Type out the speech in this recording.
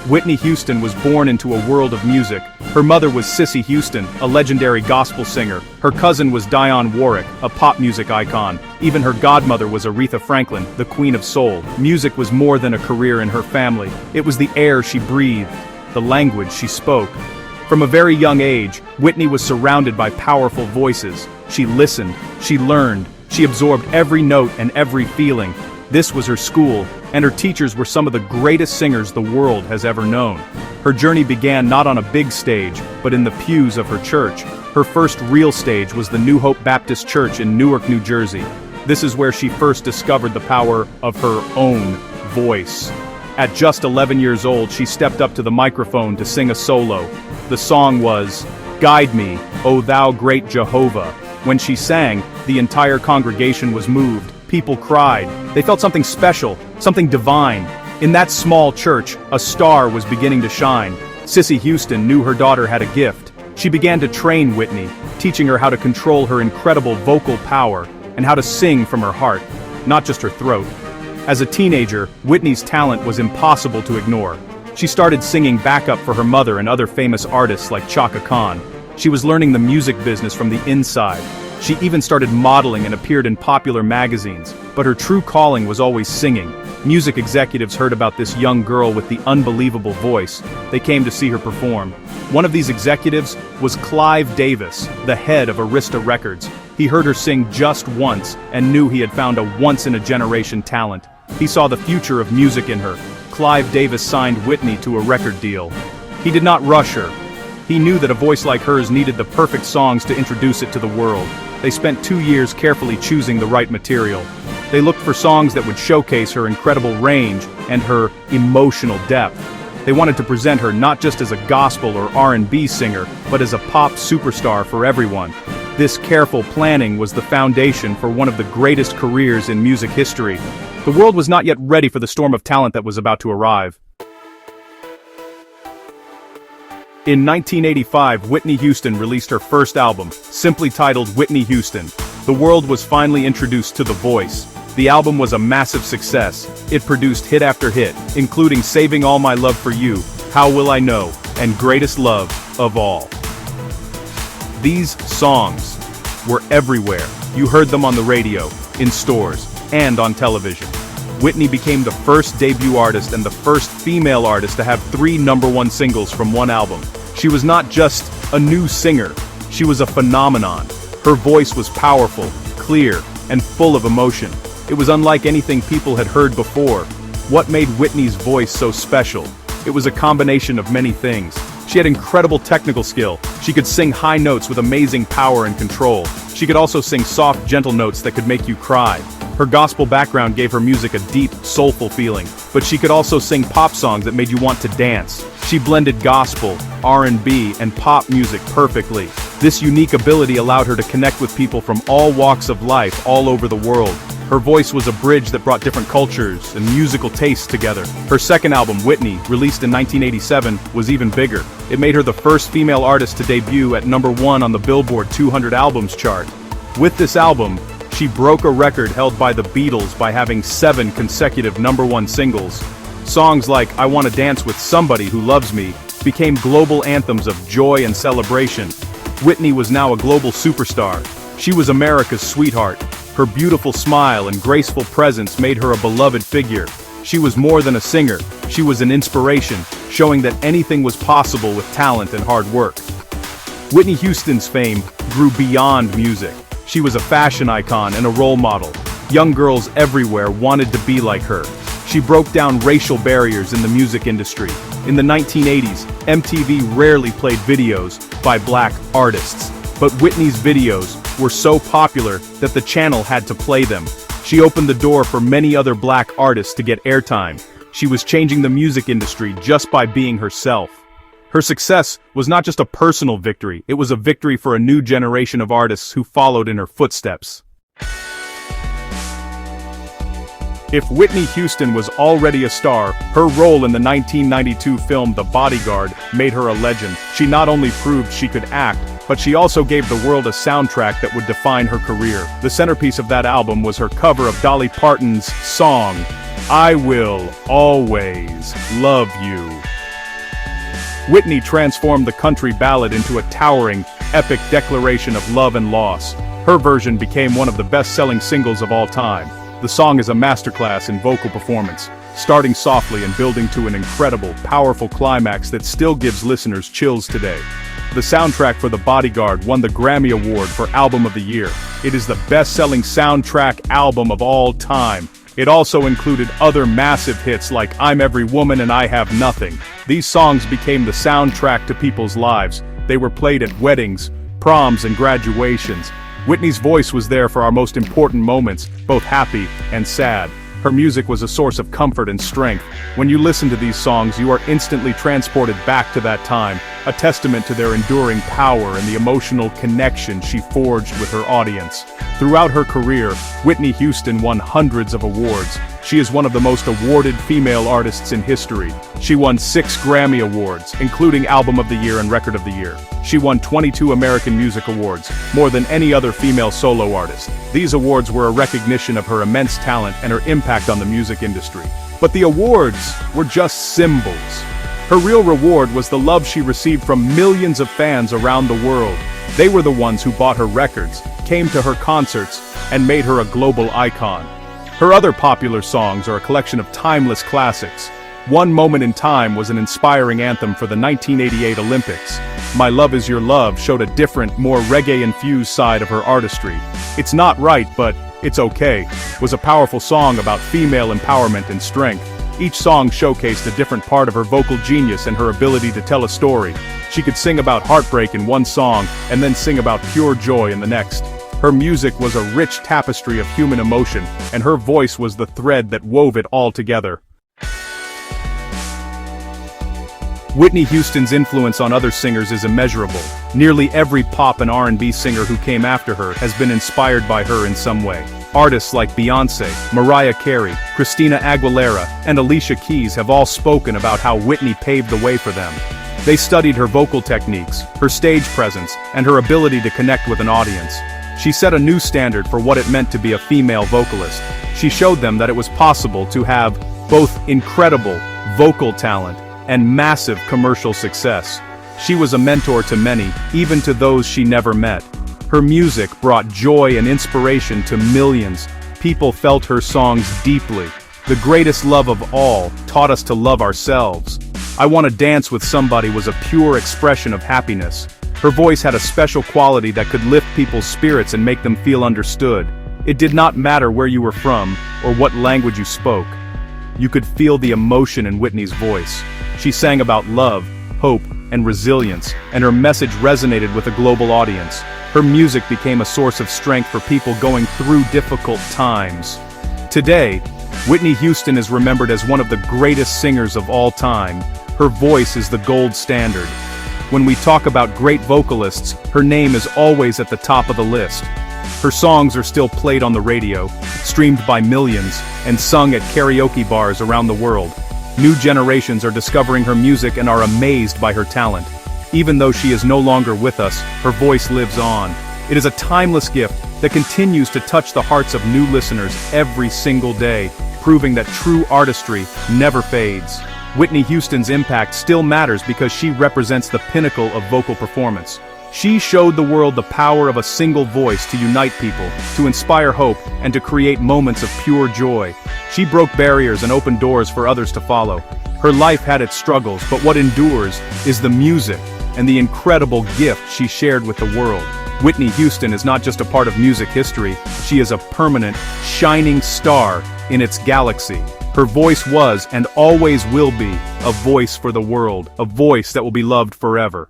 Whitney Houston was born into a world of music. Her mother was Cissy Houston, a legendary gospel singer. Her cousin was Dionne Warwick, a pop music icon. Even her godmother was Aretha Franklin, the Queen of Soul. Music was more than a career in her family. It was the air she breathed, the language she spoke. From a very young age, Whitney was surrounded by powerful voices. She listened, she learned, she absorbed every note and every feeling. This was her school, and her teachers were some of the greatest singers the world has ever known. Her journey began not on a big stage, but in the pews of her church. Her first real stage was the New Hope Baptist Church in Newark, New Jersey. This is where she first discovered the power of her own voice. At just 11 years old, she stepped up to the microphone to sing a solo. The song was, "Guide Me, O Thou Great Jehovah." When she sang, the entire congregation was moved. People cried. They felt something special, something divine. In that small church, a star was beginning to shine. Cissy Houston knew her daughter had a gift. She began to train Whitney, teaching her how to control her incredible vocal power and how to sing from her heart, not just her throat. As a teenager, Whitney's talent was impossible to ignore. She started singing backup for her mother and other famous artists like Chaka Khan. She was learning the music business from the inside. She even started modeling and appeared in popular magazines, but her true calling was always singing. Music executives heard about this young girl with the unbelievable voice. They came to see her perform. One of these executives was Clive Davis, the head of Arista Records. He heard her sing just once and knew he had found a once-in-a-generation talent. He saw the future of music in her. Clive Davis signed Whitney to a record deal. He did not rush her. He knew that a voice like hers needed the perfect songs to introduce it to the world. They spent 2 years carefully choosing the right material. They looked for songs that would showcase her incredible range and her emotional depth. They wanted to present her not just as a gospel or R&B singer, but as a pop superstar for everyone. This careful planning was the foundation for one of the greatest careers in music history. The world was not yet ready for the storm of talent that was about to arrive. In 1985, Whitney Houston released her first album, simply titled Whitney Houston. The world was finally introduced to the voice. The album was a massive success. It produced hit after hit, including Saving All My Love for You, How Will I Know, and Greatest Love of All. These songs were everywhere. You heard them on the radio, in stores, and on television. Whitney became the first debut artist and the first female artist to have 3 #1 singles from one album. She was not just a new singer, she was a phenomenon. Her voice was powerful, clear, and full of emotion. It was unlike anything people had heard before. What made Whitney's voice so special? It was a combination of many things. She had incredible technical skill. She could sing high notes with amazing power and control. She could also sing soft, gentle notes that could make you cry. Her gospel background gave her music a deep, soulful feeling, but she could also sing pop songs that made you want to dance. She blended gospel, R&B, and pop music perfectly. This unique ability allowed her to connect with people from all walks of life all over the world. Her voice was a bridge that brought different cultures and musical tastes together. Her second album, Whitney, released in 1987, was even bigger. It made her the first female artist to debut at #1 on the Billboard 200 Albums chart. With this album, she broke a record held by the Beatles by having 7 consecutive #1 singles. Songs like I Wanna Dance with Somebody Who Loves Me became global anthems of joy and celebration. Whitney was now a global superstar. She was America's sweetheart. Her beautiful smile and graceful presence made her a beloved figure. She was more than a singer, she was an inspiration, showing that anything was possible with talent and hard work. Whitney Houston's fame grew beyond music. She was a fashion icon and a role model. Young girls everywhere wanted to be like her. She broke down racial barriers in the music industry. In the 1980s, MTV rarely played videos by black artists. But Whitney's videos were so popular that the channel had to play them. She opened the door for many other black artists to get airtime. She was changing the music industry just by being herself. Her success was not just a personal victory, it was a victory for a new generation of artists who followed in her footsteps. If Whitney Houston was already a star, her role in the 1992 film The Bodyguard made her a legend. She not only proved she could act, but she also gave the world a soundtrack that would define her career. The centerpiece of that album was her cover of Dolly Parton's song, I Will Always Love You. Whitney transformed the country ballad into a towering, epic declaration of love and loss. Her version became one of the best-selling singles of all time. The song is a masterclass in vocal performance, starting softly and building to an incredible, powerful climax that still gives listeners chills today. The soundtrack for The Bodyguard won the Grammy Award for Album of the Year. It is the best-selling soundtrack album of all time. It also included other massive hits like I'm Every Woman and I Have Nothing. These songs became the soundtrack to people's lives. They were played at weddings, proms, and graduations. Whitney's voice was there for our most important moments, both happy and sad. Her music was a source of comfort and strength. When you listen to these songs, you are instantly transported back to that time, a testament to their enduring power and the emotional connection she forged with her audience. Throughout her career, Whitney Houston won hundreds of awards. She is one of the most awarded female artists in history. She won 6 Grammy Awards, including Album of the Year and Record of the Year. She won 22 American Music Awards, more than any other female solo artist. These awards were a recognition of her immense talent and her impact on the music industry. But the awards were just symbols. Her real reward was the love she received from millions of fans around the world. They were the ones who bought her records, came to her concerts, and made her a global icon. Her other popular songs are a collection of timeless classics. One Moment in Time was an inspiring anthem for the 1988 Olympics. My Love Is Your Love showed a different, more reggae-infused side of her artistry. It's Not Right, But It's Okay was a powerful song about female empowerment and strength. Each song showcased a different part of her vocal genius and her ability to tell a story. She could sing about heartbreak in one song and then sing about pure joy in the next. Her music was a rich tapestry of human emotion, and her voice was the thread that wove it all together. Whitney Houston's influence on other singers is immeasurable. Nearly every pop and R&B singer who came after her has been inspired by her in some way. Artists like Beyoncé, Mariah Carey, Christina Aguilera, and Alicia Keys have all spoken about how Whitney paved the way for them. They studied her vocal techniques, her stage presence, and her ability to connect with an audience. She set a new standard for what it meant to be a female vocalist. She showed them that it was possible to have both incredible vocal talent and massive commercial success. She was a mentor to many, even to those she never met. Her music brought joy and inspiration to millions. People felt her songs deeply. The greatest love of all taught us to love ourselves. I Want to Dance with Somebody was a pure expression of happiness. Her voice had a special quality that could lift people's spirits and make them feel understood. It did not matter where you were from or what language you spoke. You could feel the emotion in Whitney's voice. She sang about love, hope, and resilience, and her message resonated with a global audience. Her music became a source of strength for people going through difficult times. Today, Whitney Houston is remembered as one of the greatest singers of all time. Her voice is the gold standard. When we talk about great vocalists, her name is always at the top of the list. Her songs are still played on the radio, streamed by millions, and sung at karaoke bars around the world. New generations are discovering her music and are amazed by her talent. Even though she is no longer with us, her voice lives on. It is a timeless gift that continues to touch the hearts of new listeners every single day, proving that true artistry never fades. Whitney Houston's impact still matters because she represents the pinnacle of vocal performance. She showed the world the power of a single voice to unite people, to inspire hope, and to create moments of pure joy. She broke barriers and opened doors for others to follow. Her life had its struggles, but what endures is the music and the incredible gift she shared with the world. Whitney Houston is not just a part of music history, she is a permanent, shining star in its galaxy. Her voice was and always will be a voice for the world, a voice that will be loved forever.